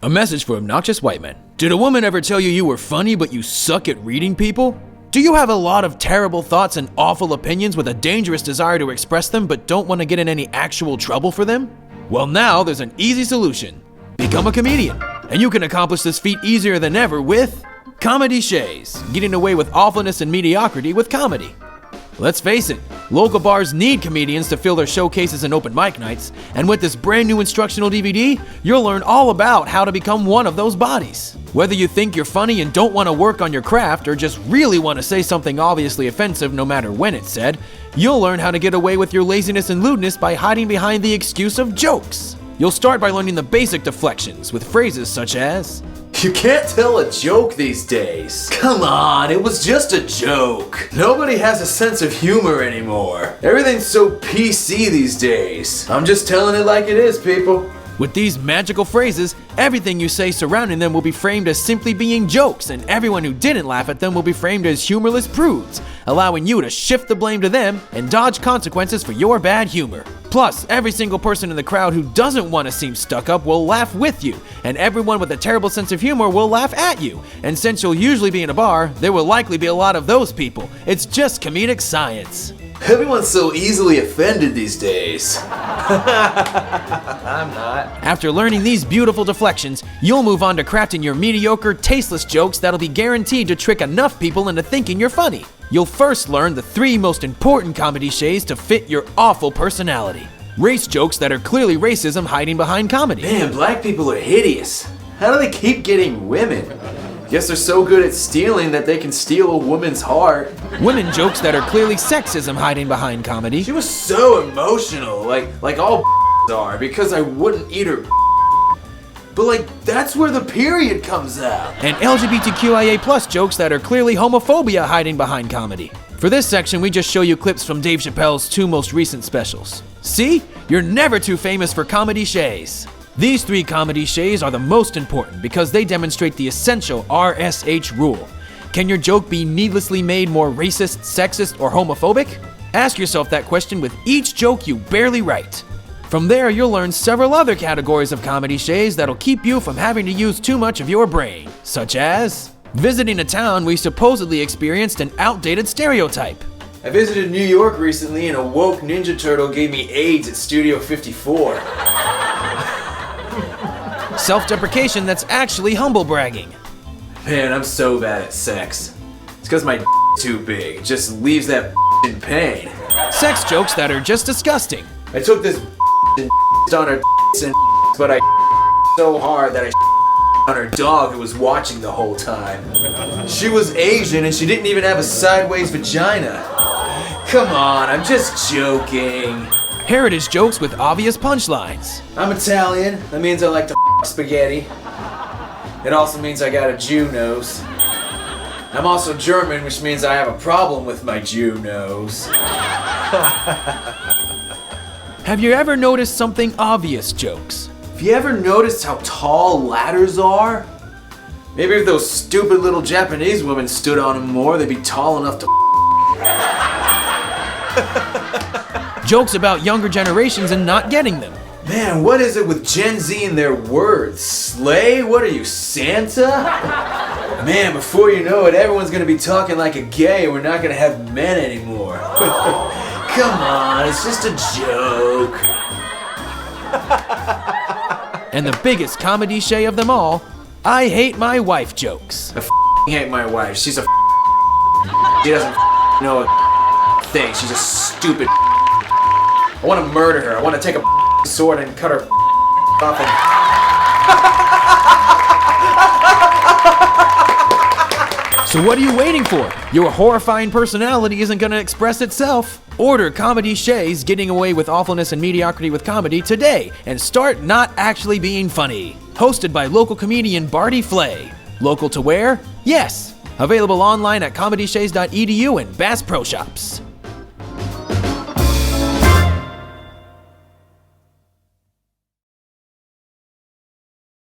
A message for obnoxious white men. Did a woman ever tell you were funny but you suck at reading people? Do you have a lot of terrible thoughts and awful opinions with a dangerous desire to express them but don't want to get in any actual trouble for them? Well, now there's an easy solution. Become a comedian. And you can accomplish this feat easier than ever with Comediches, getting away with awfulness and mediocrity with comedy. Let's face it, local bars need comedians to fill their showcases and open mic nights, and with this brand new instructional DVD, you'll learn all about how to become one of those bodies. Whether you think you're funny and don't want to work on your craft, or just really want to say something obviously offensive no matter when it's said, you'll learn how to get away with your laziness and lewdness by hiding behind the excuse of jokes. You'll start by learning the basic deflections with phrases such as, "You can't tell a joke these days. Come on, it was just a joke. Nobody has a sense of humor anymore. Everything's so PC these days. I'm just telling it like it is, people." With these magical phrases, everything you say surrounding them will be framed as simply being jokes, and everyone who didn't laugh at them will be framed as humorless prudes, allowing you to shift the blame to them and dodge consequences for your bad humor. Plus, every single person in the crowd who doesn't want to seem stuck up will laugh with you, and everyone with a terrible sense of humor will laugh at you. And since you'll usually be in a bar, there will likely be a lot of those people. It's just comedic science. Everyone's so easily offended these days. I'm not. After learning these beautiful deflections, you'll move on to crafting your mediocre, tasteless jokes that'll be guaranteed to trick enough people into thinking you're funny. You'll first learn the 3 most important comediches to fit your awful personality. Race jokes that are clearly racism hiding behind comedy. Man, black people are hideous. How do they keep getting women? Guess they're so good at stealing that they can steal a woman's heart. Women jokes that are clearly sexism hiding behind comedy. She was so emotional, like all are, because I wouldn't eat her. But that's where the period comes out. And LGBTQIA+ jokes that are clearly homophobia hiding behind comedy. For this section, we just show you clips from Dave Chappelle's 2 most recent specials. See? You're never too famous for comediches. These 3 comediches are the most important because they demonstrate the essential RSH rule. Can your joke be needlessly made more racist, sexist, or homophobic? Ask yourself that question with each joke you barely write. From there, you'll learn several other categories of comediches that'll keep you from having to use too much of your brain, such as visiting a town we supposedly experienced an outdated stereotype. I visited New York recently and a woke Ninja Turtle gave me AIDS at Studio 54. Self-deprecation that's actually humble bragging. Man, I'm so bad at sex. It's because my too big. It just leaves that in pain. Sex jokes that are just disgusting. I took this and on her and but I so hard that I on her dog who was watching the whole time. She was Asian and she didn't even have a sideways vagina. Come on, I'm just joking. Heritage jokes with obvious punchlines. I'm Italian. That means I like to spaghetti. It also means I got a Jew nose. I'm also German, which means I have a problem with my Jew nose. Have you ever noticed something obvious jokes? Have you ever noticed how tall ladders are? Maybe if those stupid little Japanese women stood on them more, they'd be tall enough to Jokes about younger generations and not getting them. Man, what is it with Gen Z and their words? Slay? What are you, Santa? Man, before you know it, everyone's gonna be talking like a gay and we're not gonna have men anymore. Come on, it's just a joke. And the biggest comediche of them all, I hate my wife jokes. I hate my wife. She's a she doesn't know a thing. She's a stupid. I want to murder her. I want to take a sword and cut her off and... So what are you waiting for? Your horrifying personality isn't gonna express itself. Order Comediches, getting away with awfulness and mediocrity with comedy today, and start not actually being funny. Hosted by local comedian Barty Flay. Local to where? Yes. Available online at comediches.edu and Bass Pro Shops.